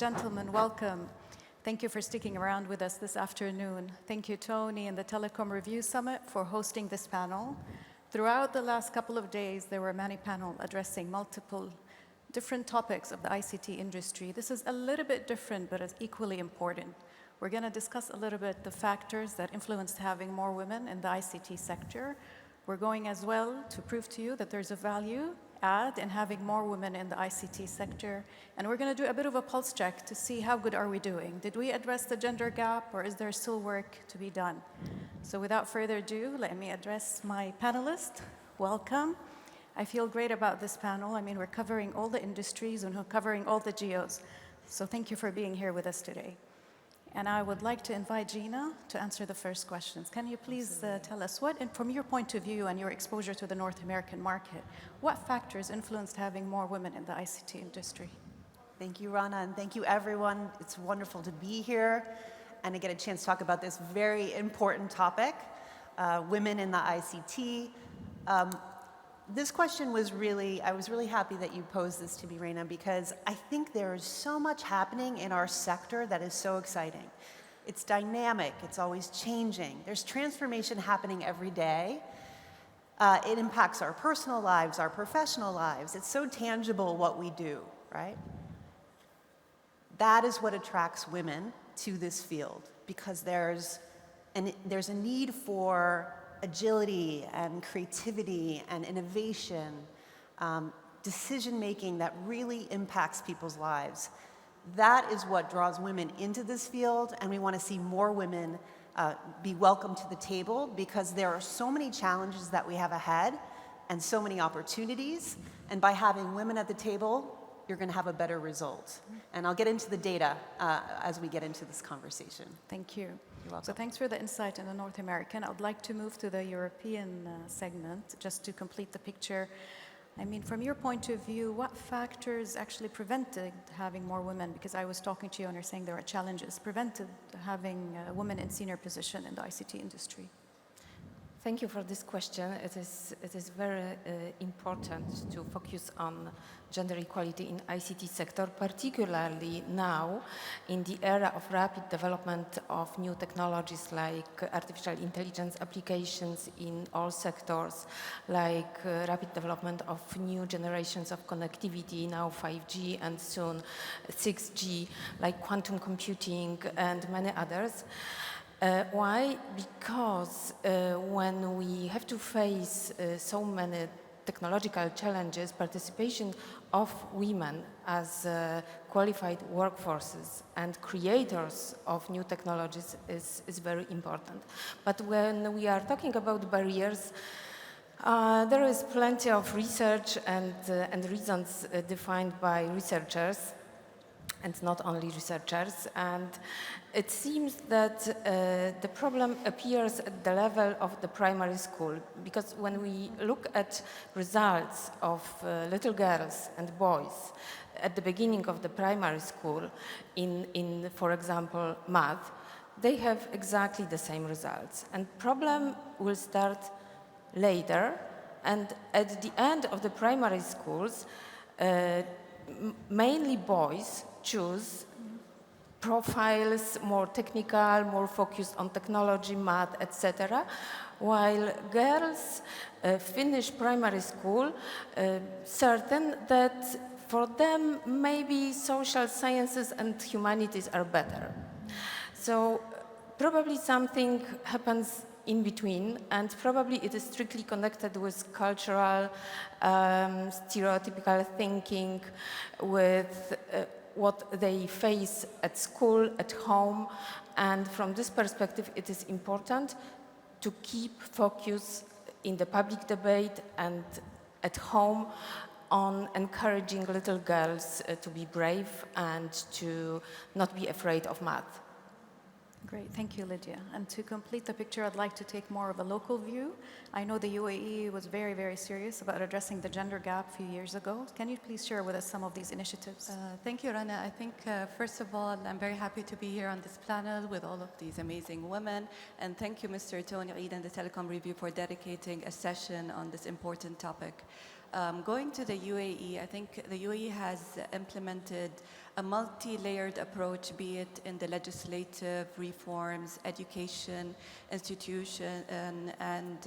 gentlemen, welcome. Thank you for sticking around with us this afternoon. Thank you, Tony, and the Telecom Review Summit for hosting this panel. Throughout the last couple of days, there were many panels addressing multiple different topics of the ICT industry. This is a little bit different, but it's equally important. We're going to discuss a little bit the factors that influenced having more women in the ICT sector. We're going as well to prove to you that there's a value add in having more women in the ICT sector. And we're going to do a bit of a pulse check to see how good are we doing. Did we address the gender gap, or is there still work to be done? So without further ado, let me address my panelists. Welcome. I feel great about this panel. I mean, we're covering all the industries and we're covering all the geos. So thank you for being here with us today. And I would like to invite Gina to answer the first questions. Can you please tell us from your point of view and your exposure to the North American market, what factors influenced having more women in the ICT industry? Thank you, Rana, and thank you, everyone. It's wonderful to be here and to get a chance to talk about this very important topic, women in the ICT. This question I was really happy that you posed this to me, Reina, because I think there is so much happening in our sector that is so exciting. It's dynamic, it's always changing. There's transformation happening every day. It impacts our personal lives, our professional lives. It's so tangible what we do, right? That is what attracts women to this field, because there's a need for agility and creativity and innovation, decision-making that really impacts people's lives. That is what draws women into this field, and we want to see more women be welcomed to the table, because there are so many challenges that we have ahead and so many opportunities, and by having women at the table, you're going to have a better result. And I'll get into the data as we get into this conversation. Thank you. You're welcome. So thanks for the insight in the North American. I would like to move to the European segment just to complete the picture. I mean, from your point of view, what factors actually prevented having more women? Because I was talking to you and you're saying there are challenges. Prevented having women in senior position in the ICT industry? Thank you for this question. It is very important to focus on gender equality in ICT sector, particularly now in the era of rapid development of new technologies like artificial intelligence applications in all sectors, like rapid development of new generations of connectivity, now 5G and soon 6G, like quantum computing and many others. Why? Because when we have to face so many technological challenges, participation of women as qualified workforces and creators of new technologies is very important. But when we are talking about barriers, there is plenty of research and reasons defined by researchers, and not only researchers, and it seems that the problem appears at the level of the primary school, because when we look at results of little girls and boys at the beginning of the primary school in for example, math, they have exactly the same results. And problem will start later, and at the end of the primary schools, mainly boys choose profiles more technical, more focused on technology, math, etc., while girls finish primary school certain that for them maybe social sciences and humanities are better. So probably something happens in between, and probably it is strictly connected with cultural, stereotypical thinking, with what they face at school, at home, and from this perspective it is important to keep focus in the public debate and at home on encouraging little girls to be brave and to not be afraid of math. Great, thank you, Lidia. And to complete the picture, I'd like to take more of a local view. I know the UAE was very, very serious about addressing the gender gap a few years ago. Can you please share with us some of these initiatives? Thank you, Rana. I think, first of all, I'm very happy to be here on this panel with all of these amazing women. And thank you, Mr. Tony Eid and the Telecom Review for dedicating a session on this important topic. Going to the UAE, I think the UAE has implemented a multi-layered approach, be it in the legislative reforms, education, institution, and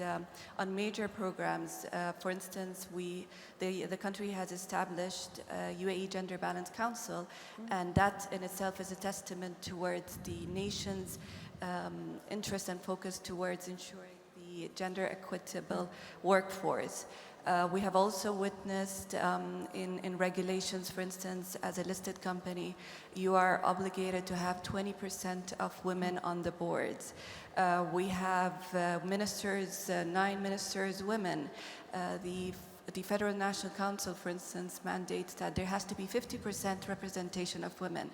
on major programs. For instance, the country has established a UAE Gender Balance Council, and that in itself is a testament towards the nation's interest and focus towards ensuring the gender equitable workforce. We have also witnessed in regulations, for instance, as a listed company, you are obligated to have 20% of women on the boards. We have ministers, 9 ministers women. The Federal National Council, for instance, mandates that there has to be 50% representation of women.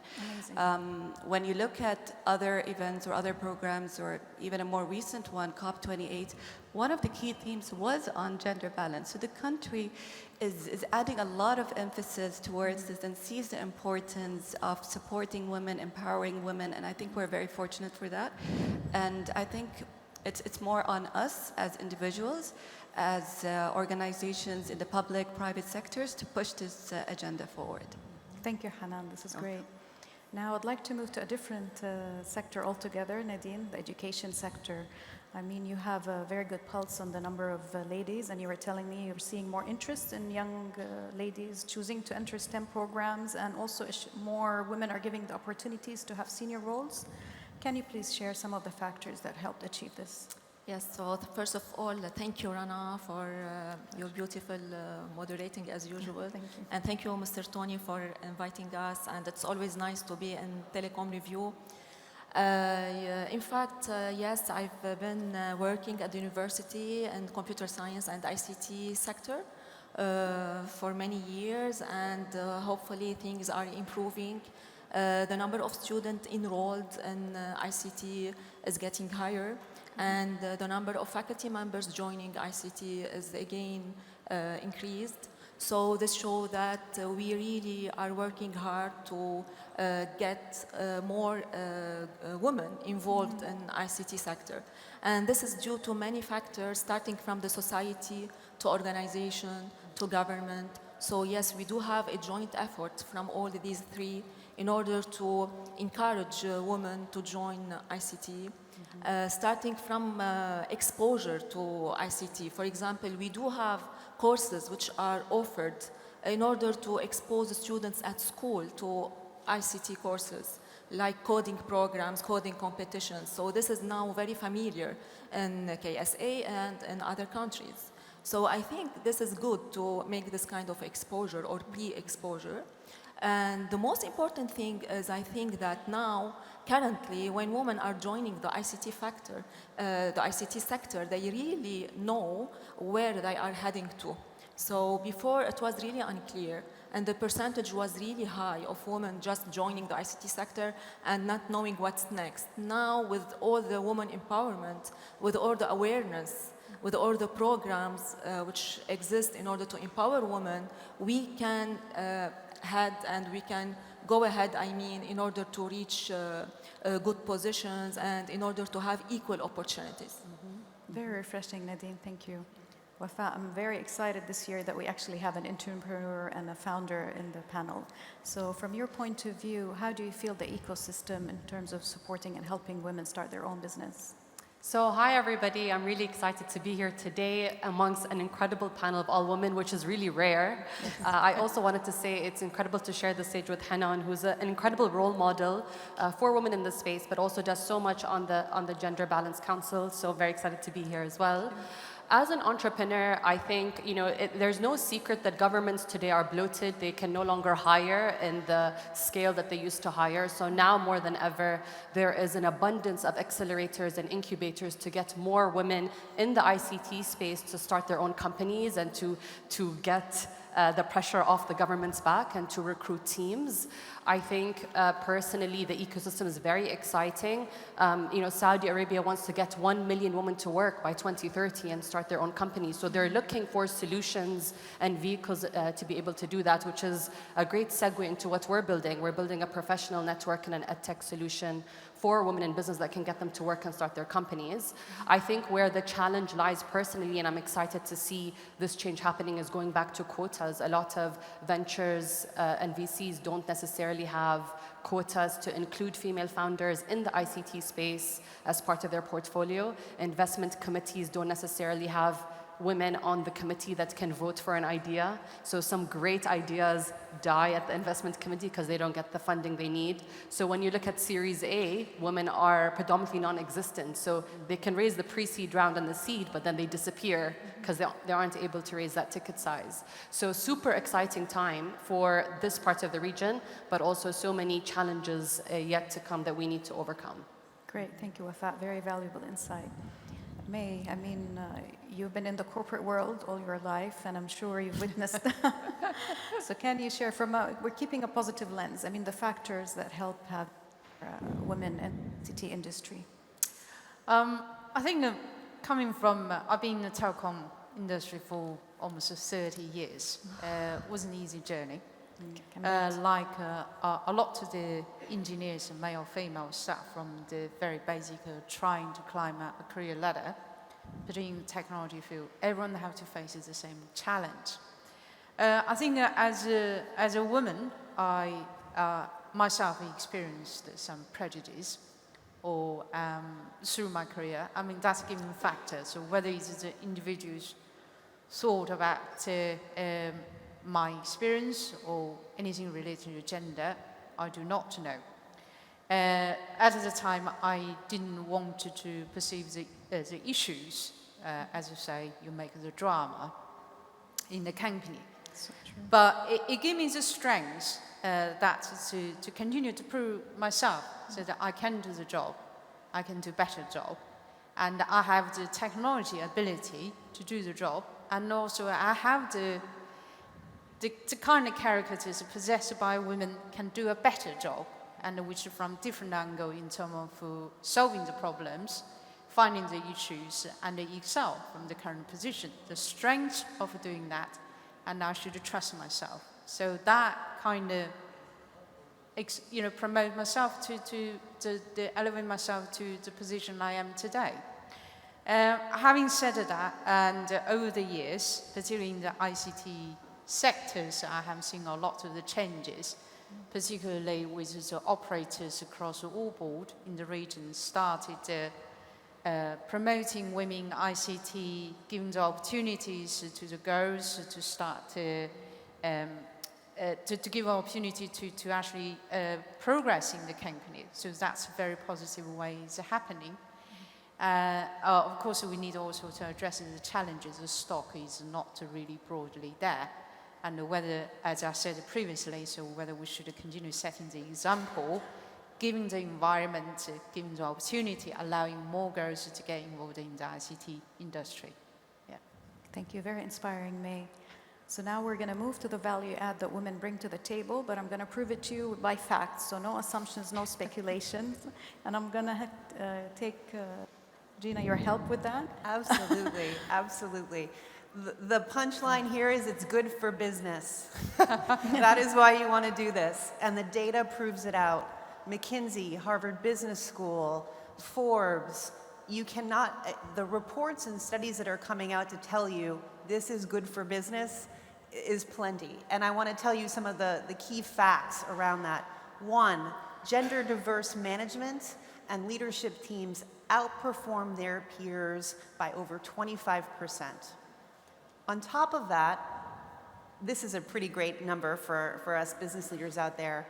When you look at other events or other programs, or even a more recent one, COP28, one of the key themes was on gender balance. So the country is adding a lot of emphasis towards this and sees the importance of supporting women, empowering women, and I think we're very fortunate for that. And I think it's more on us as individuals, as organizations in the public, private sectors to push this agenda forward. Thank you, Hanan. This is great. Now I'd like to move to a different sector altogether, Nadine, the education sector. I mean, you have a very good pulse on the number of ladies, and you were telling me you're seeing more interest in young ladies choosing to enter STEM programs, and also more women are giving the opportunities to have senior roles. Can you please share some of the factors that helped achieve this? Yes, so first of all, thank you, Rana, for your beautiful moderating as usual. Thank you. And thank you, Mr. Tony, for inviting us. And it's always nice to be in Telecom Review. In fact, yes, I've been working at the university in computer science and ICT sector for many years, and hopefully things are improving. The number of students enrolled in ICT is getting higher, and the number of faculty members joining ICT is again increased. So this shows that we really are working hard to get more women involved in ICT sector. And this is due to many factors, starting from the society to organization to government. So yes, we do have a joint effort from all these three in order to encourage women to join ICT. Starting from exposure to ICT. For example, we do have courses which are offered in order to expose the students at school to ICT courses, like coding programs, coding competitions. So this is now very familiar in KSA and in other countries. So I think this is good to make this kind of exposure or pre-exposure. And the most important thing is, I think that now, currently, when women are joining the ICT sector, they really know where they are heading to. So before, it was really unclear, and the percentage was really high of women just joining the ICT sector and not knowing what's next. Now, with all the women empowerment, with all the awareness, with all the programs which exist in order to empower women, we can we can go ahead, in order to reach good positions and in order to have equal opportunities. Very refreshing, Nadine. Thank you. Wafa, I'm very excited this year that we actually have an entrepreneur and a founder in the panel. So from your point of view, how do you feel the ecosystem in terms of supporting and helping women start their own business? So hi everybody, I'm really excited to be here today amongst an incredible panel of all women, which is really rare. I also wanted to say it's incredible to share the stage with Hanan, who's an incredible role model for women in this space, but also does so much on the Gender Balance Council, so very excited to be here as well. As an entrepreneur, I think, there's no secret that governments today are bloated. They can no longer hire in the scale that they used to hire. So now more than ever, there is an abundance of accelerators and incubators to get more women in the ICT space to start their own companies and to get the pressure off the government's back and to recruit teams. I think personally the ecosystem is very exciting. Saudi Arabia wants to get 1 million women to work by 2030 and start their own companies. So they're looking for solutions and vehicles to be able to do that, which is a great segue into what we're building. We're building a professional network and an edtech solution for women in business that can get them to work and start their companies. I think where the challenge lies personally, and I'm excited to see this change happening, is going back to quotas. A lot of ventures and VCs don't necessarily necessarily have quotas to include female founders in the ICT space as part of their portfolio. Investment committees don't necessarily have women on the committee that can vote for an idea. So some great ideas die at the investment committee because they don't get the funding they need. So when you look at Series A, women are predominantly non-existent. So they can raise the pre-seed round and the seed, but then they disappear because they aren't able to raise that ticket size. So super exciting time for this part of the region, but also so many challenges yet to come that we need to overcome. Great, thank you, Wafa. Very valuable insight. May, I mean, you've been in the corporate world all your life, and I'm sure you've witnessed. So can you share we're keeping a positive lens, I mean, the factors that help have women in the ICT industry? I think coming from, I've been in the telecom industry for almost 30 years. Was an easy journey. Like a lot of the engineers, male, female, start from the very basic, trying to climb a career ladder. But in the technology field, everyone has to face the same challenge. I think as a woman, I myself experienced some prejudice or through my career. I mean, that's a given factor. So whether it's the individuals thought about my experience or anything related to gender, I do not know. At the time, I didn't want to perceive the issues, as you say, you make the drama in the company. So true. But it gave me the strength that to continue to prove myself so that I can do the job, I can do better job, and I have the technology ability to do the job, and also I have the kind of characters possessed by women can do a better job, and which from different angle in terms of solving the problems, finding the issues, and excel from the current position. The strength of doing that, and I should trust myself. So that kind of, promote myself to elevate myself to the position I am today. Having said that, and over the years, particularly in the ICT sectors, I have seen a lot of the changes, particularly with the operators across all board in the region started promoting women ICT, giving the opportunities to the girls to start to give opportunity to actually progress in the company. So that's a very positive way it's happening. Of course, we need also to address the challenges. The stock is not really broadly there. And whether, as I said previously, so whether we should continue setting the example, giving the environment, giving the opportunity, allowing more girls to get involved in the ICT industry. Yeah. Thank you, very inspiring, May. So now we're going to move to the value add that women bring to the table, but I'm going to prove it to you by facts, so no assumptions, no speculations. And I'm going to take, Gina, your help with that. Absolutely, absolutely. The punchline here is it's good for business. That is why you want to do this. And the data proves it out. McKinsey, Harvard Business School, Forbes, you cannot, the reports and studies that are coming out to tell you this is good for business is plenty. And I want to tell you some of the key facts around that. One, gender diverse management and leadership teams outperform their peers by over 25%. On top of that, this is a pretty great number for us business leaders out there.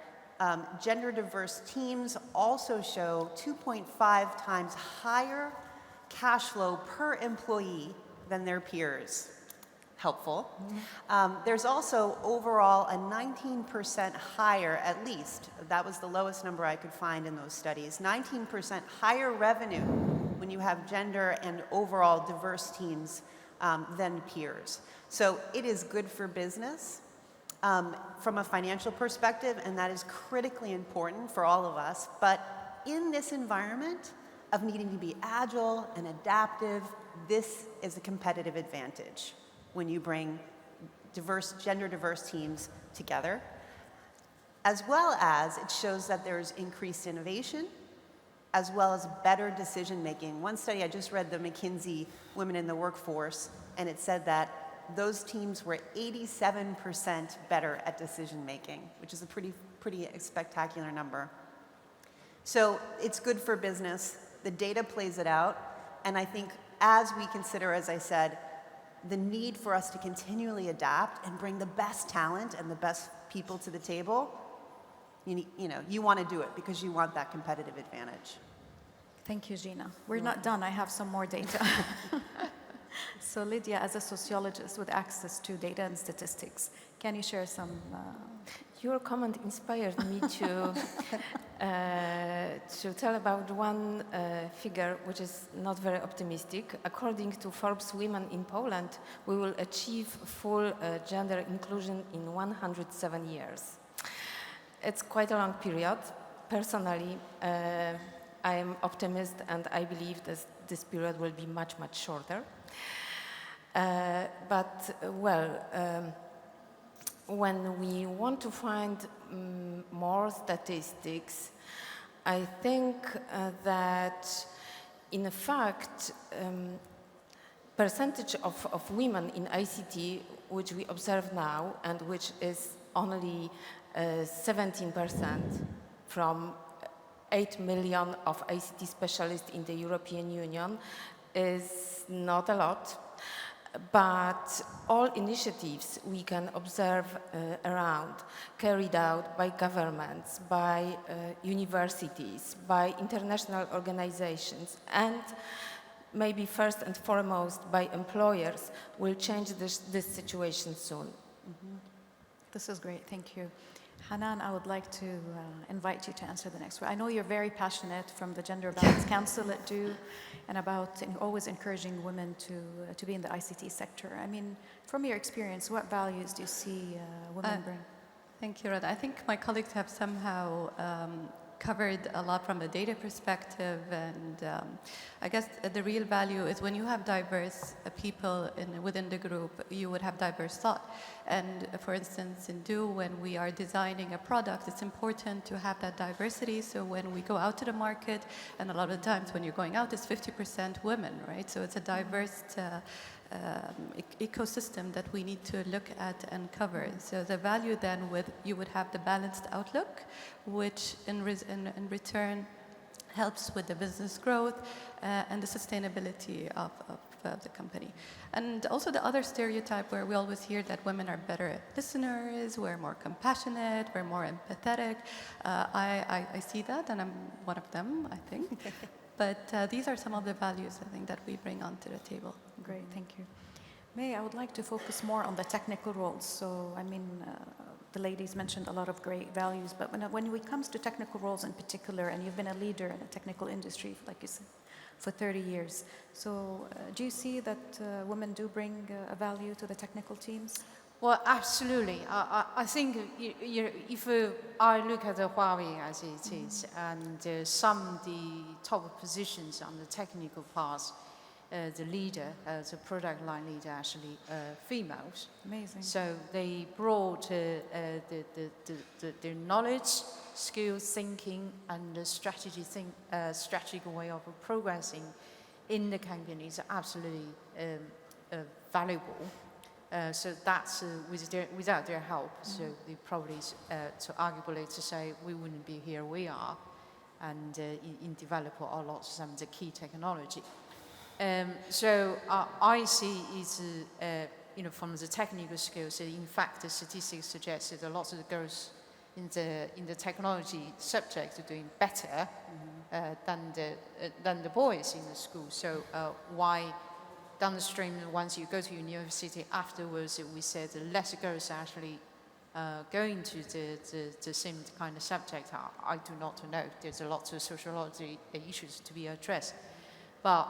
Gender diverse teams also show 2.5 times higher cash flow per employee than their peers. Helpful. There's also overall a 19% higher, at least, that was the lowest number I could find in those studies, 19% higher revenue when you have gender and overall diverse teams than peers. So it is good for business from a financial perspective, and that is critically important for all of us. But in this environment of needing to be agile and adaptive, this is a competitive advantage when you bring gender diverse teams together, as well as it shows that there's increased innovation, as well as better decision making. One study I just read, the McKinsey Women in the Workforce, and it said that those teams were 87% better at decision making, which is a pretty pretty spectacular number. So it's good for business. The data plays it out. And I think as we consider, as I said, the need for us to continually adapt and bring the best talent and the best people to the table, you want to do it because you want that competitive advantage. Thank you, Gina. We're not done. I have some more data. So Lidia, as a sociologist with access to data and statistics, can you share some? Your comment inspired me to tell about one figure which is not very optimistic. According to Forbes Women in Poland, we will achieve full gender inclusion in 107 years. It's quite a long period. Personally, I am optimist and I believe that this period will be much, much shorter. When we want to find more statistics, I think that in fact, percentage of women in ICT, which we observe now, and which is only 17% from 8 million of ICT specialists in the European Union, is not a lot. But all initiatives we can observe around, carried out by governments, by universities, by international organizations, and maybe first and foremost by employers, will change this situation soon. Mm-hmm. This is great, thank you. Hanan, I would like to invite you to answer the next one. I know you're very passionate from the Gender Balance Council at DO and about always encouraging women to be in the ICT sector. I mean, from your experience, what values do you see women bring? Thank you, Rada. I think my colleagues have somehow covered a lot from the data perspective, and I guess the real value is when you have diverse people within the group, you would have diverse thought. And for instance, in DO, when we are designing a product, it's important to have that diversity. So when we go out to the market, and a lot of times when you're going out, it's 50% women, right? So it's a diverse ecosystem that we need to look at and cover. So the value then you would have the balanced outlook, which in return helps with the business growth and the sustainability of the company. And also the other stereotype where we always hear that women are better listeners, we're more compassionate, we're more empathetic. I see that, and I'm one of them, I think. But these are some of the values, I think, that we bring onto the table. Great, thank you. May, I would like to focus more on the technical roles. So, I mean, the ladies mentioned a lot of great values, but when it comes to technical roles in particular, and you've been a leader in the technical industry, like you said, for 30 years. So, do you see that women do bring a value to the technical teams? Well, absolutely. I think if I look at the Huawei as it is, and some of the top positions on the technical parts, the leader, the product line leader, actually females. Amazing. So they brought their knowledge, skills, thinking, and the strategic way of progressing in the company is absolutely valuable. So that's without their help. So they probably, arguably to say, we wouldn't be here we are, and in develop a lot of some of the key technology. So I see is, from the technical skills, in fact, the statistics suggest that a lot of the girls in the technology subject are doing better than the boys in the school. So why? Down the stream, once you go to university afterwards, we said less girls actually going to the same kind of subject. I do not know. There's a lot of sociology issues to be addressed. But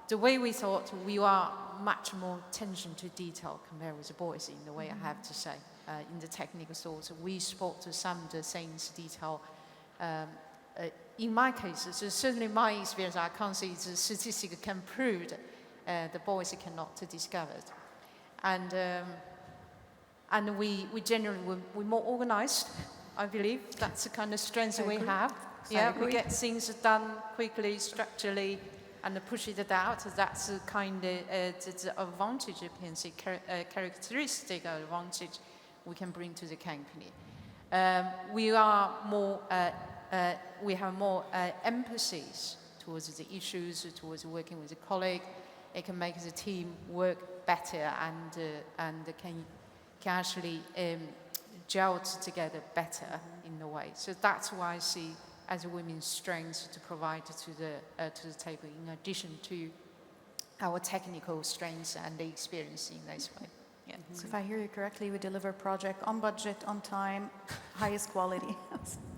the way we thought, we are much more attention to detail compared with the boys in the way I have to say. In the technical thoughts, we spot some of the things detail. In my case, certainly my experience, I can't say the statistics can prove the boys cannot discover it. And we generally, we're more organized, I believe. That's the kind of strength we have. Yeah, we get things done quickly, structurally, and push it out. That's the kind of the advantage, you can say, characteristic advantage we can bring to the company. We are more, we have more emphasis towards the issues, towards working with a colleague. It can make the team work better and can actually gel together better in a way. So that's why I see as a women's strengths to provide to the table, in addition to our technical strengths and the experience in this way. Yeah. So if I hear you correctly, we deliver project on budget, on time, highest quality.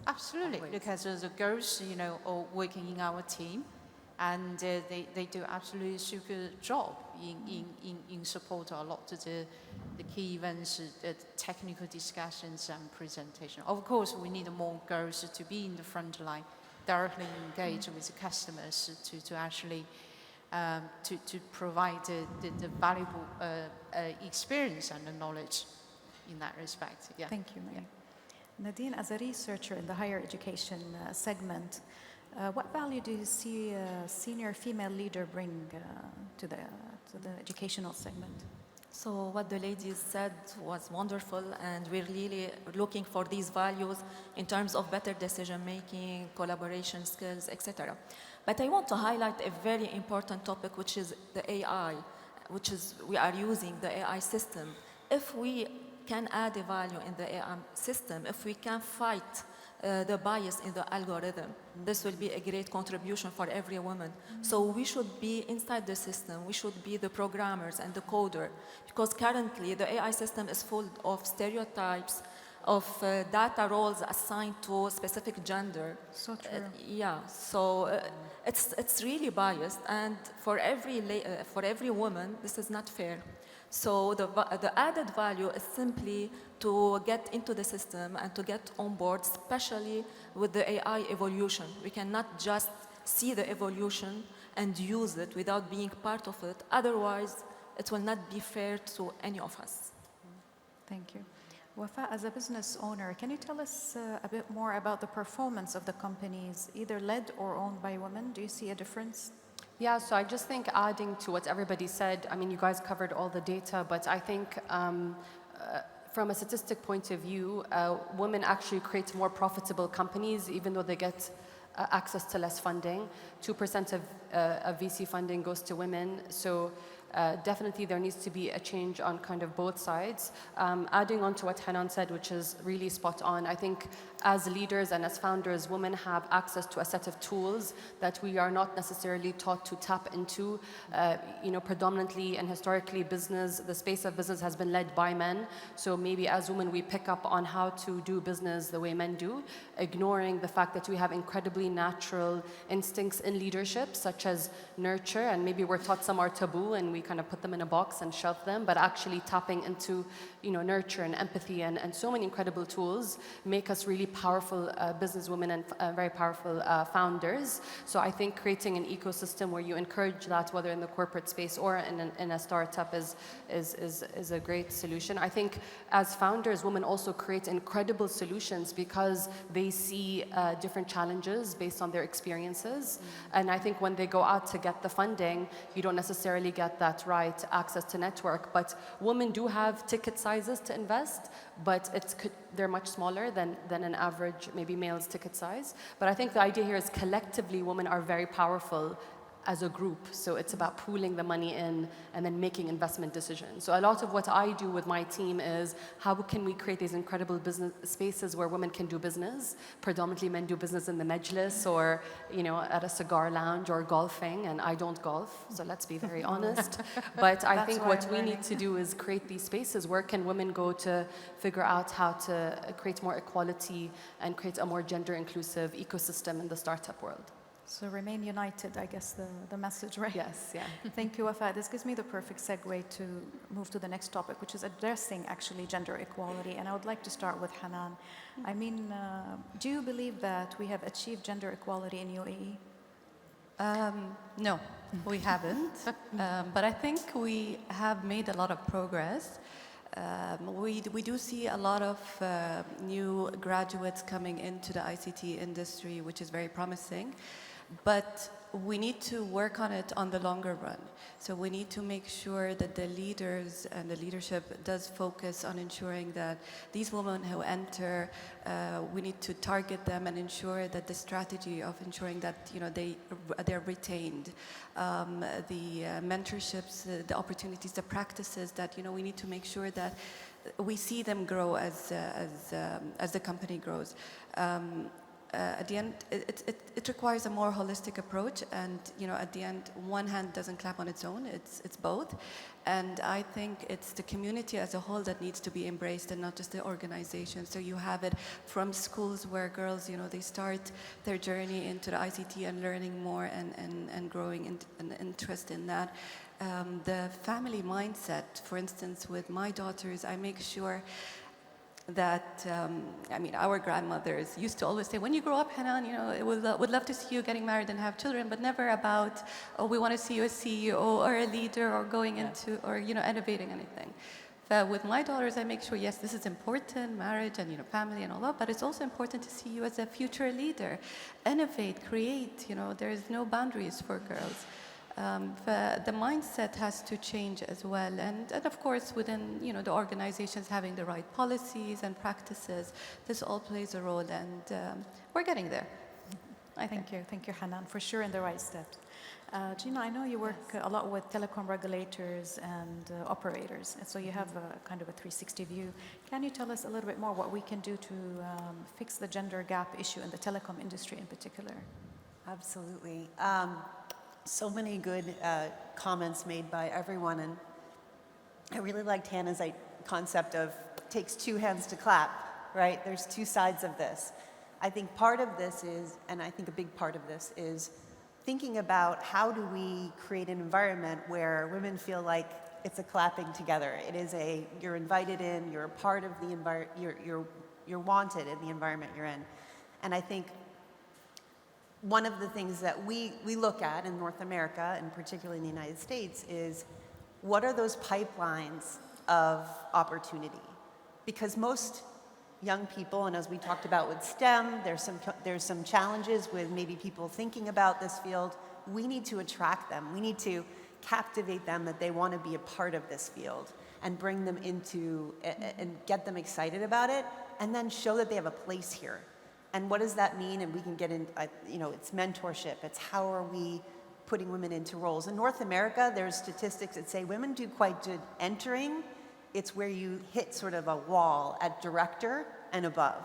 Absolutely, Always. because the girls, are working in our team, and they do absolutely super job in support a lot of the key events, the technical discussions and presentation. Of course, we need more girls to be in the front line, directly engage with the customers to actually to provide the valuable experience and the knowledge in that respect. Yeah. Thank you, Nadine. Nadine, as a researcher in the higher education segment, what value do you see a senior female leader bring to the educational segment? So what the ladies said was wonderful, and we're really looking for these values in terms of better decision-making, collaboration skills, etc. But I want to highlight a very important topic, which is the AI, we are using the AI system. If we can add a value in the AI system, if we can fight the bias in the algorithm, this will be a great contribution for every woman. So we should be inside the system, we should be the programmers and the coder, because currently the AI system is full of stereotypes, of data roles assigned to a specific gender. So true. It's really biased, and for every woman, this is not fair. So the added value is simply to get into the system and to get on board, especially with the AI evolution. We cannot just see the evolution and use it without being part of it. Otherwise, it will not be fair to any of us. Thank you. Wafa, as a business owner, can you tell us a bit more about the performance of the companies, either led or owned by women? Do you see a difference? Yeah, so I just think adding to what everybody said, I mean, you guys covered all the data, but I think from a statistic point of view, women actually create more profitable companies, even though they get access to less funding. 2% of VC funding goes to women, so definitely there needs to be a change on kind of both sides. Adding on to what Hanan said, which is really spot on, I think as leaders and as founders, women have access to a set of tools that we are not necessarily taught to tap into. Predominantly and historically, the space of business has been led by men. So maybe as women, we pick up on how to do business the way men do, ignoring the fact that we have incredibly natural instincts in leadership, such as nurture, and maybe we're taught some are taboo and we kind of put them in a box and shelf them, but actually tapping into nurture and empathy and so many incredible tools make us really powerful businesswomen and very powerful founders. So I think creating an ecosystem where you encourage that, whether in the corporate space or in a startup, is a great solution. I think as founders, women also create incredible solutions because they see different challenges based on their experiences. And I think when they go out to get the funding, you don't necessarily get that right access to network. But women do have ticket sizes to invest, but they're much smaller than an average, maybe male's ticket size. But I think the idea here is collectively women are very powerful as a group. So it's about pooling the money in and then making investment decisions. So a lot of what I do with my team is how can we create these incredible business spaces where women can do business. Predominantly men do business in the Majlis or at a cigar lounge or golfing, and I don't golf, so let's be very honest. But I think what we need to do is create these spaces where can women go to figure out how to create more equality and create a more gender inclusive ecosystem in the startup world. So remain united, I guess the message, right? Yes, yeah. Thank you, Wafa. This gives me the perfect segue to move to the next topic, which is addressing actually gender equality. And I would like to start with Hanan. I mean, do you believe that we have achieved gender equality in UAE? No, we haven't. But I think we have made a lot of progress. We do see a lot of new graduates coming into the ICT industry, which is very promising. But we need to work on it on the longer run. So we need to make sure that the leaders and the leadership does focus on ensuring that these women who enter, we need to target them and ensure that the strategy of ensuring that they're retained, the mentorships, the opportunities, the practices that we need to make sure that we see them grow as the company grows. At the end, it requires a more holistic approach, and at the end, one hand doesn't clap on its own. It's both, and I think it's the community as a whole that needs to be embraced, and not just the organization. So you have it from schools where girls, they start their journey into the ICT and learning more and growing an interest in that. The family mindset, for instance, with my daughters, I make sure that, our grandmothers used to always say, when you grow up, Hanan, would love to see you getting married and have children, but never about, we want to see you as CEO or a leader or going into, or, innovating anything. But with my daughters, I make sure, yes, this is important, marriage and, family and all that, but it's also important to see you as a future leader. Innovate, create, there is no boundaries for girls. The mindset has to change as well, and of course within the organizations having the right policies and practices, this all plays a role, and we're getting there. Thank you, Hanan, for sure in the right steps. Gina, I know you work a lot with telecom regulators and operators, and so you have a kind of a 360 view. Can you tell us a little bit more what we can do to fix the gender gap issue in the telecom industry in particular? Absolutely. So many good comments made by everyone, and I really liked Hannah's concept of takes two hands to clap, right? There's two sides of this. I think part of this is, and I think a big part of this is thinking about how do we create an environment where women feel like it's a clapping together. It is you're invited in, you're a part of the environment, you're wanted in the environment you're in. And I think one of the things that we look at in North America, and particularly in the United States, is what are those pipelines of opportunity? Because most young people, and as we talked about with STEM, there's some challenges with maybe people thinking about this field. We need to attract them. We need to captivate them that they want to be a part of this field and bring them into, and get them excited about it, and then show that they have a place here. And what does that mean? And we can get into, it's mentorship. It's how are we putting women into roles. In North America, there's statistics that say women do quite good entering. It's where you hit sort of a wall at director and above.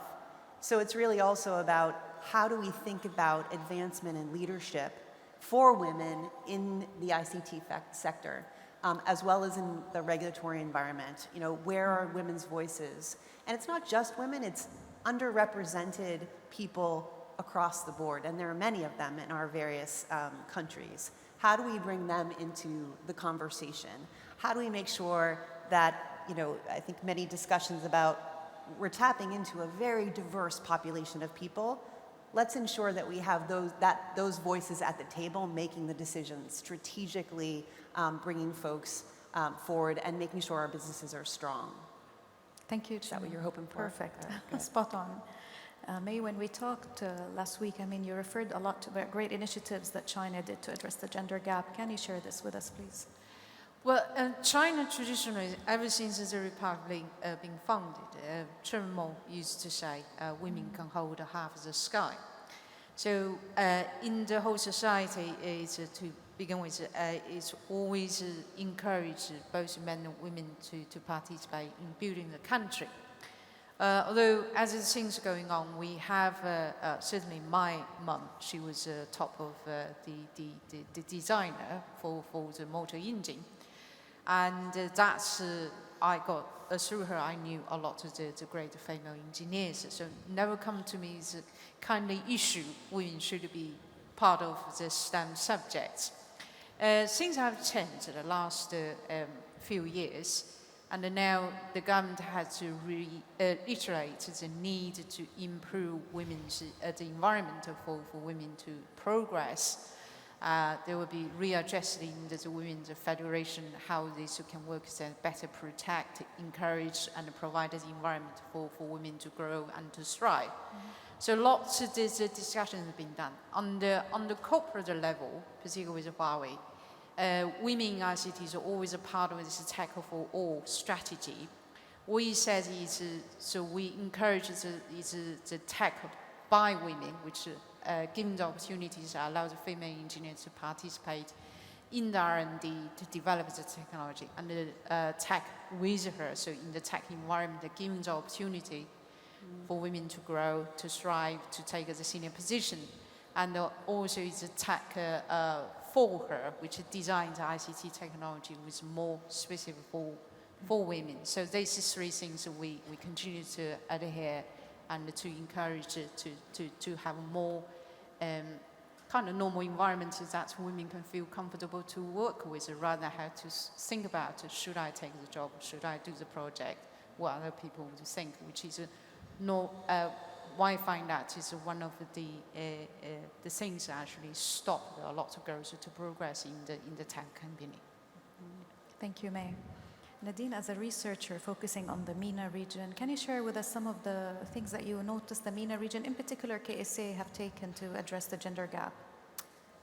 So it's really also about how do we think about advancement and leadership for women in the ICT sector, as well as in the regulatory environment. Where are women's voices? And it's not just women, it's underrepresented people across the board, and there are many of them in our various countries. How do we bring them into the conversation? How do we make sure that, I think many discussions about we're tapping into a very diverse population of people. Let's ensure that we have those voices at the table making the decisions, strategically bringing folks forward and making sure our businesses are strong. Thank you. Is that what you're hoping for? Perfect. Spot on. May, when we talked last week, you referred a lot to the great initiatives that China did to address the gender gap. Can you share this with us, please? Well, China traditionally, ever since the Republic being founded, Chairman Mao used to say, women can hold half the sky. So in the whole society, to begin with, it's always encouraged both men and women to participate in building the country. Although as things are going on, we have, certainly my mum, she was top of the designer for the motor engine. And that's, I got, through her, I knew a lot of the great female engineers. So never come to me as a kindly issue, women should be part of the STEM subjects. Things have changed in the last few years. And now the government has to reiterate the need to improve women's the environment for women to progress. There will be readjusting the women's federation, how this can work to better protect, encourage, and provide the environment for women to grow and to thrive. So lots of these discussions have been done. On the corporate level, particularly with Huawei, women in ICT is always a part of this tech for all strategy. We said is, so we encourage the tech by women, which given the opportunities allows female engineers to participate in the R&D to develop the technology and the tech with her. So in the tech environment, given the opportunity for women to grow, to thrive, to take the senior position. And also it's a tech for her, which designs ICT technology with more specific for women. So these three things we continue to adhere and to encourage to have more kind of normal environment that women can feel comfortable to work with, rather than have to think about, should I take the job, should I do the project, what other people would think, which is why I find that is one of the things that actually stop a lot of girls to progress in the tech company. Thank you, May. Nadine, as a researcher focusing on the MENA region, can you share with us some of the things that you noticed the MENA region, in particular KSA, have taken to address the gender gap?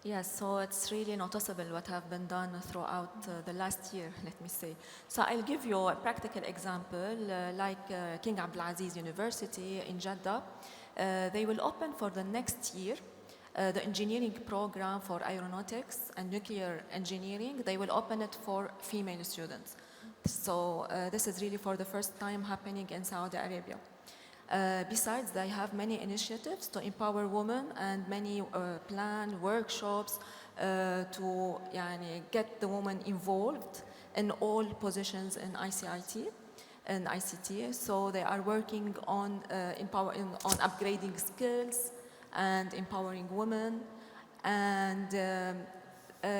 Yes, so it's really noticeable what have been done throughout the last year, let me say. So I'll give you a practical example, like King Abdulaziz University in Jeddah. They will open for the next year the engineering program for aeronautics and nuclear engineering. They will open it for female students. So this is really for the first time happening in Saudi Arabia. Besides, they have many initiatives to empower women and many planned workshops to get the women involved in all positions in ICT. So they are working on upgrading skills and empowering women. And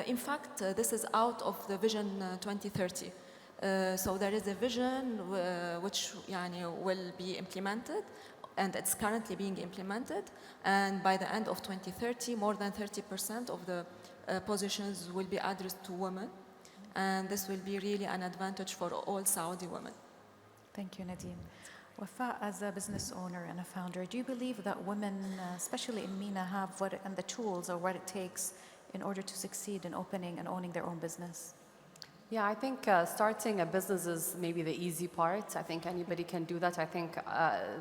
in fact, this is out of the Vision 2030. So there is a vision which will be implemented, and it's currently being implemented. And by the end of 2030, more than 30% of the positions will be addressed to women. And this will be really an advantage for all Saudi women. Thank you, Nadine. Wafa, as a business owner and a founder, do you believe that women, especially in MENA, have and the tools or what it takes in order to succeed in opening and owning their own business? Yeah, I think starting a business is maybe the easy part. I think anybody can do that. I think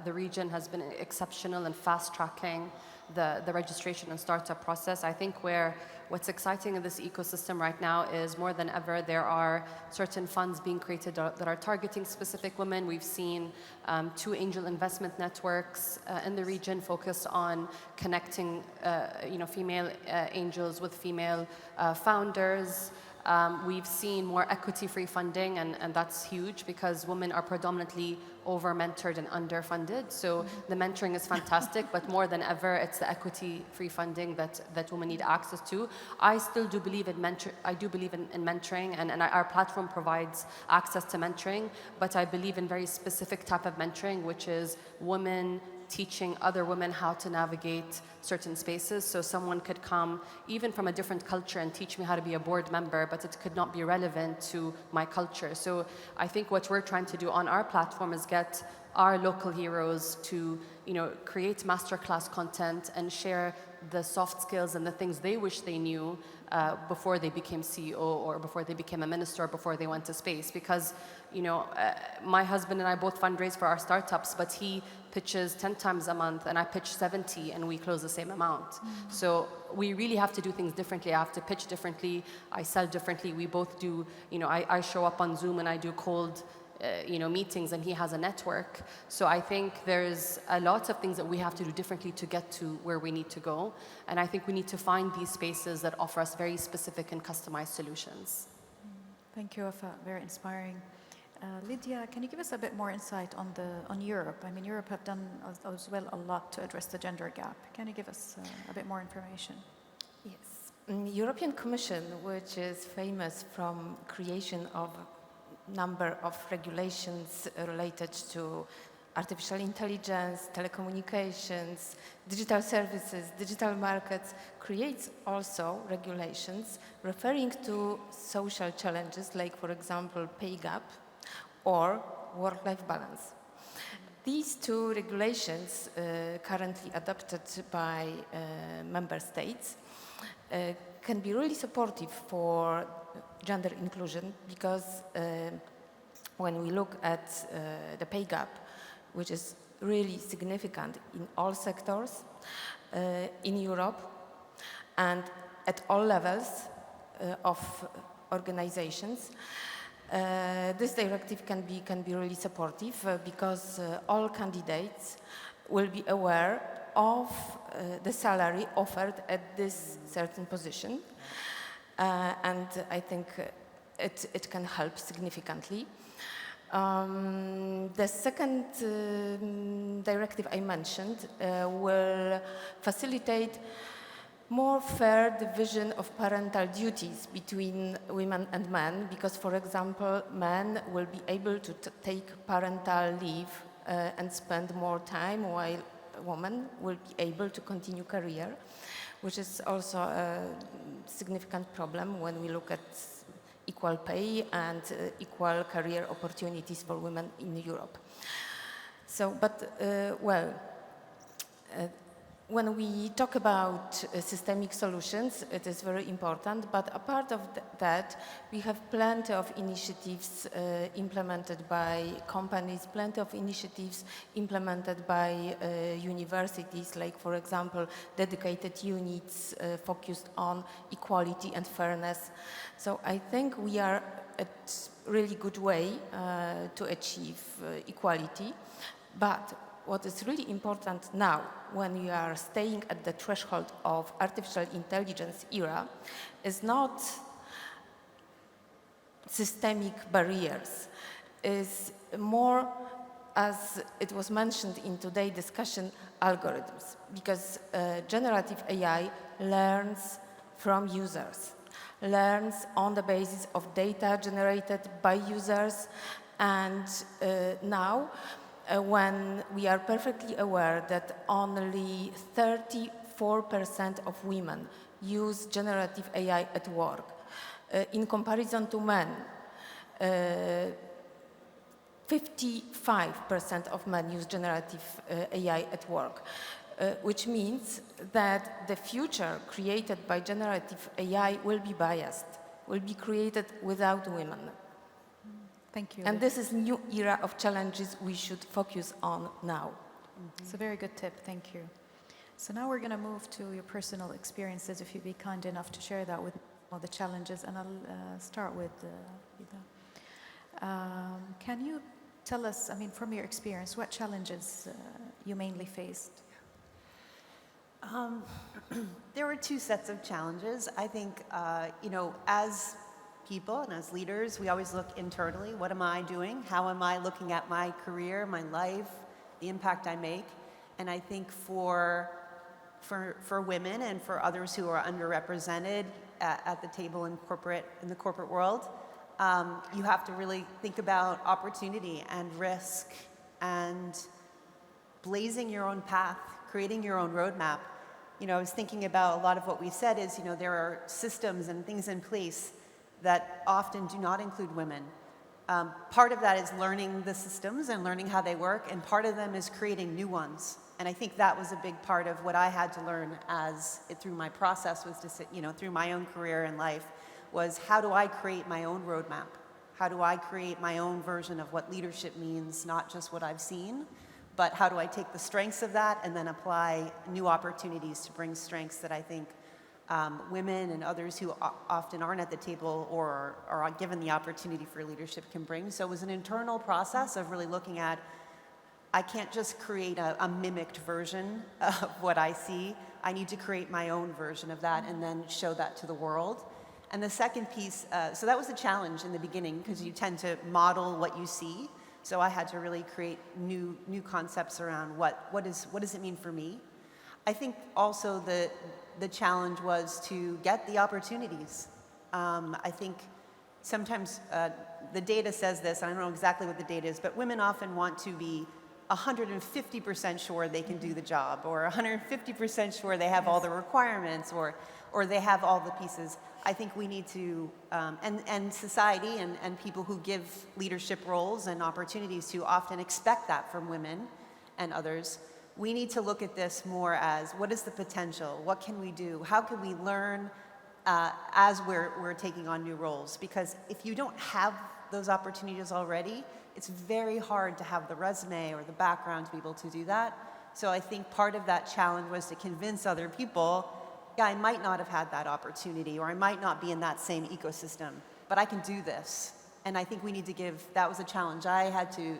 the region has been exceptional in fast-tracking the registration and startup process. I think what's exciting in this ecosystem right now is more than ever there are certain funds being created that are targeting specific women. We've seen 2 angel investment networks in the region focused on connecting female angels with female founders. We've seen more equity-free funding, and that's huge because women are predominantly over-mentored and underfunded. So the mentoring is fantastic, but more than ever, it's the equity-free funding that women need access to. I still do believe in mentoring, and our platform provides access to mentoring, but I believe in very specific type of mentoring, which is women teaching other women how to navigate certain spaces. So someone could come even from a different culture and teach me how to be a board member, but it could not be relevant to my culture. So I think what we're trying to do on our platform is get our local heroes to create masterclass content and share the soft skills and the things they wish they knew before they became CEO or before they became a minister or before they went to space. Because my husband and I both fundraise for our startups, but he pitches 10 times a month and I pitch 70 and we close the same amount. So we really have to do things differently. I have to pitch differently. I sell differently. We both do, I show up on Zoom and I do cold meetings, and he has a network. So I think there's a lot of things that we have to do differently to get to where we need to go. And I think we need to find these spaces that offer us very specific and customized solutions. Thank you, Wafa. Very inspiring. Lidia, can you give us a bit more insight on Europe? I mean, Europe have done as well a lot to address the gender gap. Can you give us a bit more information? Yes. European Commission, which is famous from creation of number of regulations related to artificial intelligence, telecommunications, digital services, digital markets, creates also regulations referring to social challenges like, for example, pay gap or work-life balance. These two regulations, currently adopted by member states, can be really supportive for gender inclusion because when we look at the pay gap, which is really significant in all sectors in Europe and at all levels of organizations, this directive can be really supportive because all candidates will be aware of the salary offered at this certain position, and I think it can help significantly. The second directive I mentioned will facilitate more fair division of parental duties between women and men because, for example, men will be able to take parental leave and spend more time while women will be able to continue career, which is also a significant problem when we look at equal pay and equal career opportunities for women in Europe. So, but, when we talk about systemic solutions, it is very important, but apart of that, we have plenty of initiatives implemented by companies, plenty of initiatives implemented by universities, like, for example, dedicated units focused on equality and fairness. So I think we are at a really good way to achieve equality, but what is really important now, when we are staying at the threshold of artificial intelligence era, is not systemic barriers, is more, as it was mentioned in today's discussion, algorithms, because generative AI learns from users, learns on the basis of data generated by users, and now, when we are perfectly aware that only 34% of women use generative AI at work, in comparison to men, 55% of men use generative AI at work, which means that the future created by generative AI will be biased, will be created without women. Thank you. And this is a new era of challenges we should focus on now. It's a very good tip, thank you. So now we're going to move to your personal experiences, if you'd be kind enough to share that with all the challenges, and I'll start with Lidia. Can you tell us, I mean, from your experience, what challenges you mainly faced? There were two sets of challenges. I think, as people and as leaders, we always look internally. What am I doing? How am I looking at my career, my life, the impact I make? And I think for women and for others who are underrepresented at the table in the corporate world, you have to really think about opportunity and risk and blazing your own path, creating your own roadmap. I was thinking about a lot of what we said is, there are systems and things in place that often do not include women. Part of that is learning the systems and learning how they work, and part of them is creating new ones. And I think that was a big part of what I had to learn through my process was through my own career and life, was how do I create my own roadmap? How do I create my own version of what leadership means, not just what I've seen, but how do I take the strengths of that and then apply new opportunities to bring strengths that I think women and others who often aren't at the table or are given the opportunity for leadership can bring. So it was an internal process of really looking at, I can't just create a mimicked version of what I see. I need to create my own version of that and then show that to the world. And the second piece, so that was a challenge in the beginning because you tend to model what you see. So I had to really create new concepts around what does it mean for me. I think also the challenge was to get the opportunities. I think sometimes the data says this, and I don't know exactly what the data is, but women often want to be 150% sure they can do the job, or 150% sure they have all the requirements, or they have all the pieces. I think we need to, and society and people who give leadership roles and opportunities to often expect that from women and others. We need to look at this more as, what is the potential? What can we do? How can we learn as we're taking on new roles? Because if you don't have those opportunities already, it's very hard to have the resume or the background to be able to do that. So I think part of that challenge was to convince other people, yeah, I might not have had that opportunity, or I might not be in that same ecosystem, but I can do this. And I think we need to give, that was a challenge I had to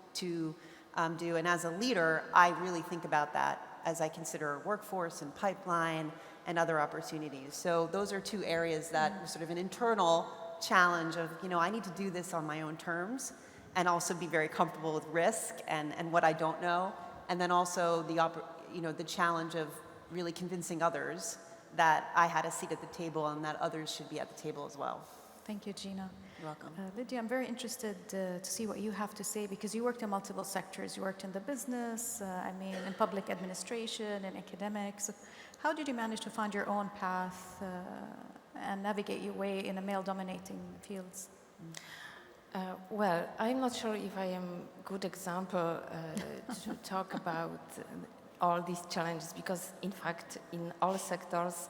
do. And as a leader, I really think about that as I consider workforce and pipeline and other opportunities. So those are two areas that were sort of an internal challenge of, I need to do this on my own terms, and also be very comfortable with risk and what I don't know. And then also the challenge of really convincing others that I had a seat at the table and that others should be at the table as well. Thank you, Gina. You're welcome. Lidia, I'm very interested to see what you have to say, because you worked in multiple sectors. You worked in the business, in public administration and academics. How did you manage to find your own path and navigate your way in a male-dominating fields? Well, I'm not sure if I am a good example to talk about all these challenges, because in fact in all sectors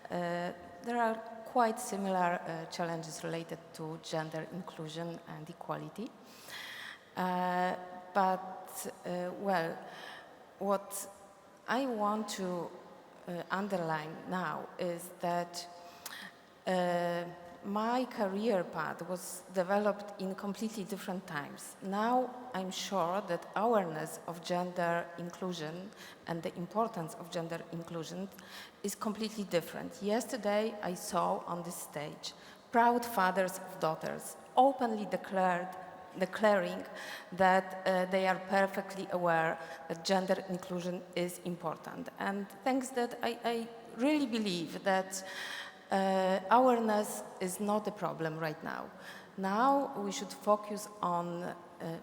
there are quite similar challenges related to gender inclusion and equality. What I want to underline now is that my career path was developed in completely different times. Now I'm sure that awareness of gender inclusion and the importance of gender inclusion is completely different. Yesterday I saw on this stage proud fathers of daughters openly declaring that they are perfectly aware that gender inclusion is important. And thanks that I really believe that awareness is not a problem right now. Now we should focus on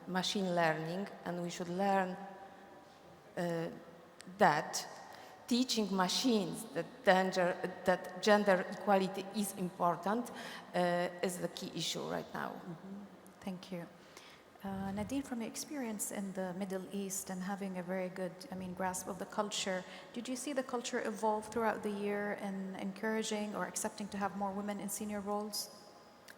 machine learning, and we should learn that teaching machines that gender equality is important is the key issue right now. Thank you. Nadine, from your experience in the Middle East and having a very good, grasp of the culture, did you see the culture evolve throughout the year in encouraging or accepting to have more women in senior roles?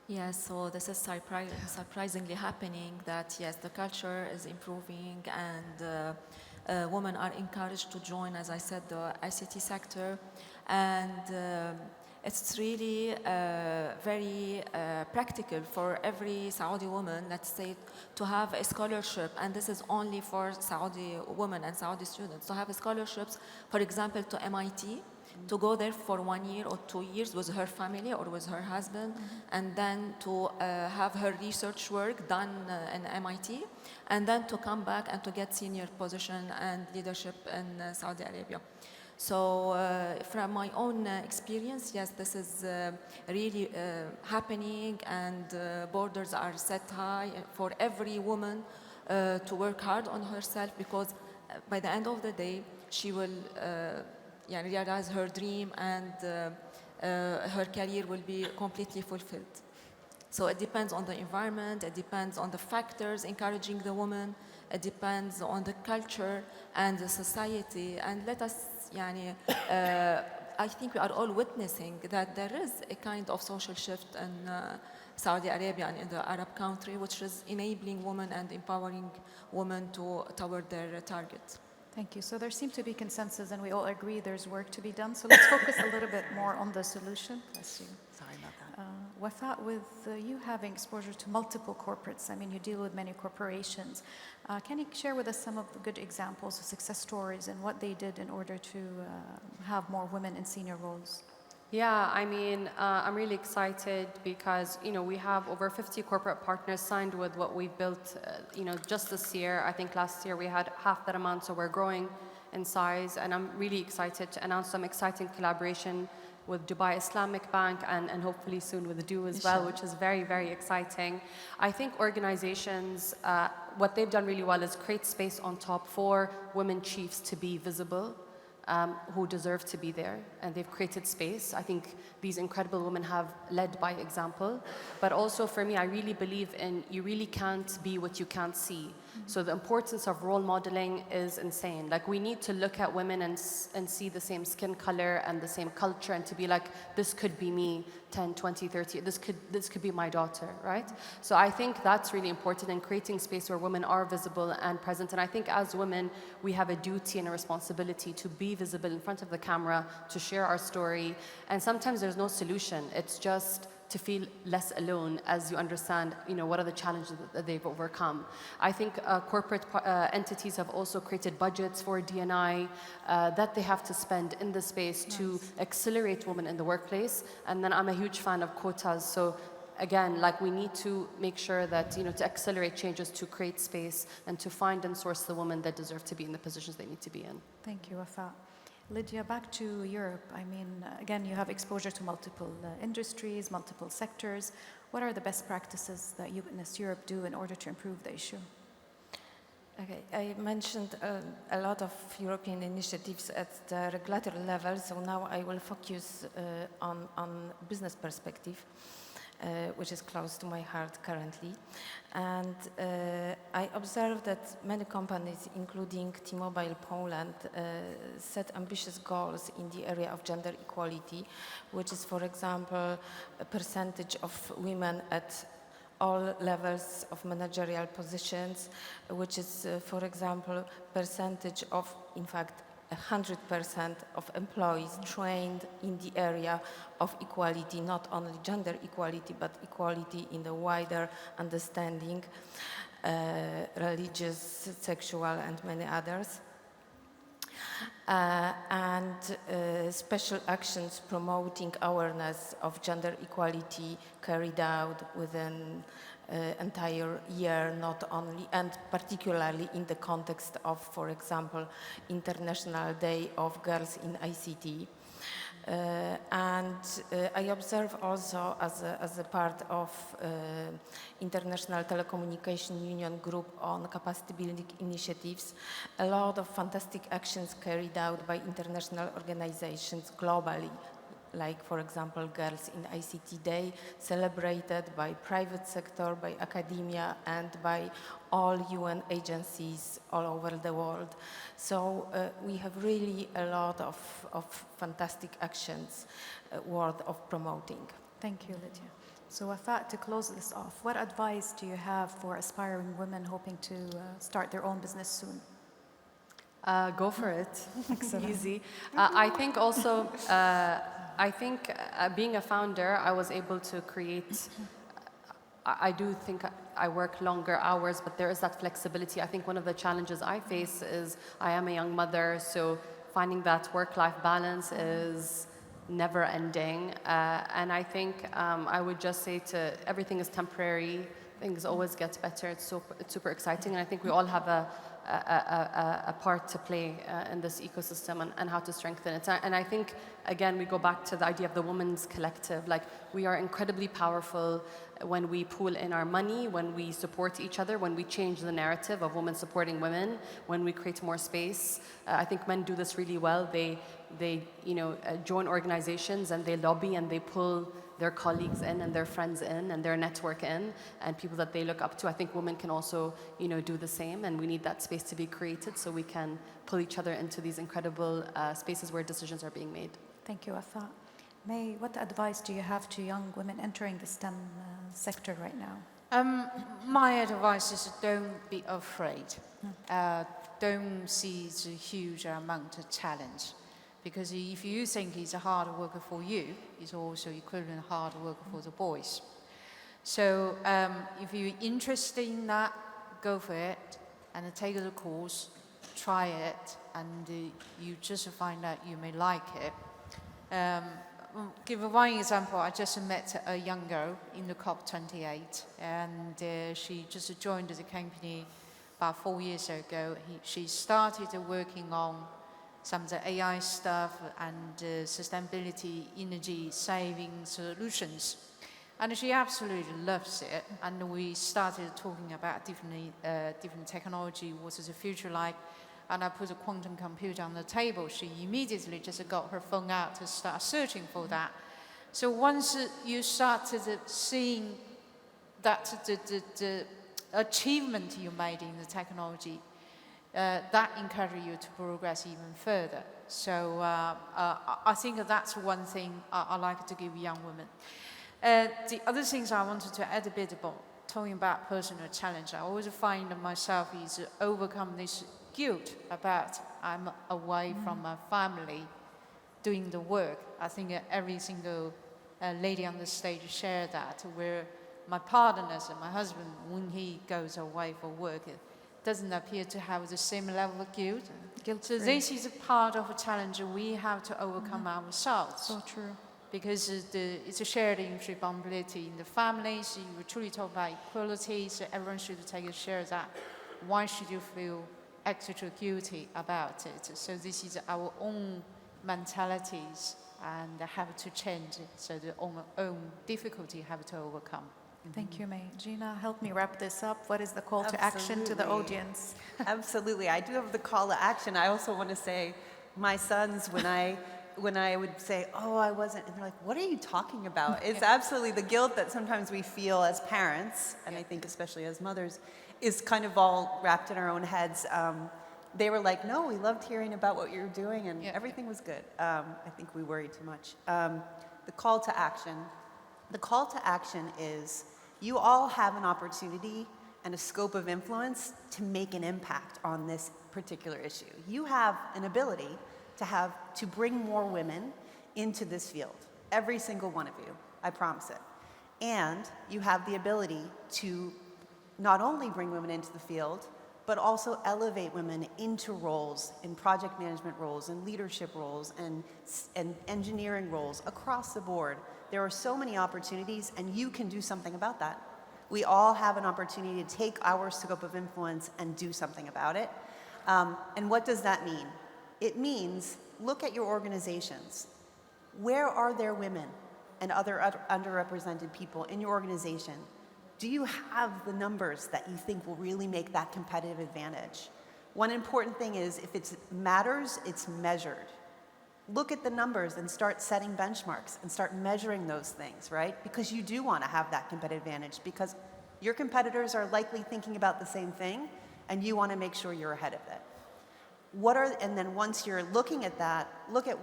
Yes, so this is surprisingly happening that, yes, the culture is improving, and women are encouraged to join, as I said, the ICT sector. And it's really very practical for every Saudi woman, let's say, to have a scholarship, and this is only for Saudi women and Saudi students, to have scholarships, for example, to MIT, to go there for 1 year or 2 years with her family or with her husband, and then to have her research work done in MIT, and then to come back and to get senior position and leadership in Saudi Arabia. So from my own experience, yes, this is really happening, and borders are set high for every woman to work hard on herself, because by the end of the day, she will realize her dream, and her career will be completely fulfilled. So it depends on the environment, it depends on the factors encouraging the woman, it depends on the culture and the society. And let us, I think we are all witnessing that there is a kind of social shift in Saudi Arabia and in the Arab country, which is enabling women and empowering women toward their targets. Thank you. So there seems to be consensus, and we all agree there's work to be done. So let's focus a little bit more on the solution. Bless you. Sorry about that. Wafa, with you having exposure to multiple corporates, you deal with many corporations. Can you share with us some of the good examples of success stories and what they did in order to have more women in senior roles? Yeah, I'm really excited because, we have over 50 corporate partners signed with what we've built, just this year. I think last year we had half that amount, so we're growing in size. And I'm really excited to announce some exciting collaboration with Dubai Islamic Bank and hopefully soon with DO as well, which is very, very exciting. I think organizations, what they've done really well is create space on top for women chiefs to be visible, who deserve to be there, and they've created space. I think these incredible women have led by example, but also for me, I really believe in you really can't be what you can't see. So the importance of role modeling is insane. Like we need to look at women and see the same skin color and the same culture and to be like, this could be me 10, 20, 30, this could be my daughter, right? So I think that's really important in creating space where women are visible and present. And I think as women, we have a duty and a responsibility to be visible in front of the camera, to share our story. And sometimes there's no solution. It's just to feel less alone as you understand, what are the challenges that they've overcome. I think corporate entities have also created budgets for D&I that they have to spend in the space to accelerate women in the workplace. And then I'm a huge fan of quotas. So again, like we need to make sure that, to accelerate changes, to create space and to find and source the women that deserve to be in the positions they need to be in. Thank you, Wafa. Lydia, back to Europe. I mean, again, you have exposure to multiple industries, multiple sectors. What are the best practices that you witnessed Europe do in order to improve the issue? Okay, I mentioned a lot of European initiatives at the regulatory level, so now I will focus on business perspective, which is close to my heart currently. And I observed that many companies, including T-Mobile Poland, set ambitious goals in the area of gender equality, which is, for example, a percentage of women at all levels of managerial positions, which is, for example, percentage of, in fact, 100% of employees trained in the area of equality, not only gender equality, but equality in the wider understanding, religious, sexual, and many others. And special actions promoting awareness of gender equality carried out within entire year, not only, and particularly in the context of, for example, International Day of Girls in ICT. I observe also as a part of International Telecommunication Union Group on capacity building initiatives, a lot of fantastic actions carried out by international organizations globally, like, for example, Girls in ICT Day, celebrated by private sector, by academia, and by all UN agencies all over the world. So we have really a lot of fantastic actions worth of promoting. Thank you, Lydia. So Wafa, to close this off, what advice do you have for aspiring women hoping to start their own business soon? Go for it. Excellent. Easy. I think also, being a founder, I was able to create, I do think I work longer hours, but there is that flexibility. I think one of the challenges I face is I am a young mother, so finding that work-life balance is never ending. And I think I would just say to everything is temporary, things always get better, it's super exciting, and I think we all have a part to play in this ecosystem and how to strengthen it. And I think, again, we go back to the idea of the women's collective. Like, we are incredibly powerful when we pool in our money, when we support each other, when we change the narrative of women supporting women, when we create more space. I think men do this really well. They join organizations and they lobby and they pull their colleagues in and their friends in and their network in and people that they look up to. I think women can also, do the same, and we need that space to be created so we can pull each other into these incredible spaces where decisions are being made. Thank you, Wafa. May, what advice do you have to young women entering the STEM sector right now? My advice is don't be afraid. Don't see the huge amount of challenge. Because if you think it's a hard work for you, it's also equivalent hard work for the boys. So if you're interested in that, go for it and take the course, try it, and you just find out you may like it. Give one example. I just met a young girl in the COP28, and she just joined the company about 4 years ago. She started working on some of the AI stuff and sustainability, energy saving solutions. And she absolutely loves it. And we started talking about different technology, what is the future like. And I put a quantum computer on the table. She immediately just got her phone out to start searching for that. So once you started seeing that the achievement you made in the technology, that encouraged you to progress even further. So I think that's one thing I like to give young women. The other things I wanted to add a bit about, talking about personal challenge, I always find myself is to overcome this guilt about I'm away from my family doing the work. I think every single lady on the stage shared that, where my partners and my husband, when he goes away for work, doesn't appear to have the same level of guilt. So this is a part of a challenge we have to overcome ourselves. So true. Because it's a shared responsibility in the families. You truly talk about equality, so everyone should take a share of that. Why should you feel extra guilty about it? So this is our own mentalities and have to change it. So the own difficulty have to overcome. Thank you, May. Gina, help me wrap this up. What is the call to action to the Absolutely. audience? Absolutely. I do have the call to action. I also want to say, my sons, when I would say, oh, I wasn't, and they're like, what are you talking about? It's absolutely the guilt that sometimes we feel as parents, and I think especially as mothers, is kind of all wrapped in our own heads. They were like, no, we loved hearing about what you were doing, and everything was good. I think we worried too much. The call to action. The call to action is, you all have an opportunity and a scope of influence to make an impact on this particular issue. You have an ability to bring more women into this field. Every single one of you, I promise it. And you have the ability to not only bring women into the field, but also elevate women into roles, in project management roles, and leadership roles, and engineering roles across the board. There are so many opportunities, and you can do something about that. We all have an opportunity to take our scope of influence and do something about it. And what does that mean? It means, look at your organizations. Where are there women and other underrepresented people in your organization? Do you have the numbers that you think will really make that competitive advantage? One important thing is, if it matters, it's measured. Look at the numbers and start setting benchmarks and start measuring those things, right? Because you do want to have that competitive advantage, because your competitors are likely thinking about the same thing, and you want to make sure you're ahead of it. And then once you're looking at that, look at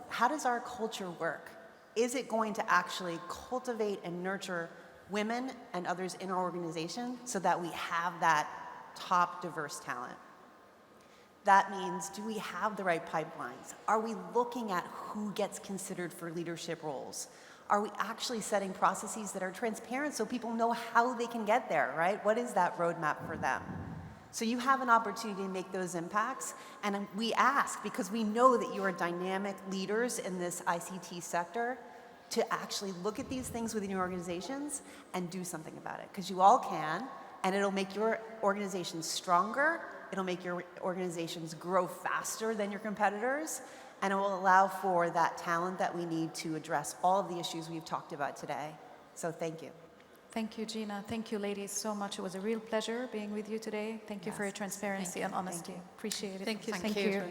how does our culture work? Is it going to actually cultivate and nurture women and others in our organization so that we have that top diverse talent? That means, do we have the right pipelines? Are we looking at who gets considered for leadership roles? Are we actually setting processes that are transparent so people know how they can get there, right? What is that roadmap for them? So you have an opportunity to make those impacts, and we ask, because we know that you are dynamic leaders in this ICT sector, to actually look at these things within your organizations and do something about it, because you all can, and it'll make your organizations stronger, it'll make your organizations grow faster than your competitors, and it will allow for that talent that we need to address all of the issues we've talked about today. So thank you. Thank you, Gina. Thank you, ladies, so much. It was a real pleasure being with you today. Thank you for your transparency and honesty. Appreciate it. Thank you. Thank you.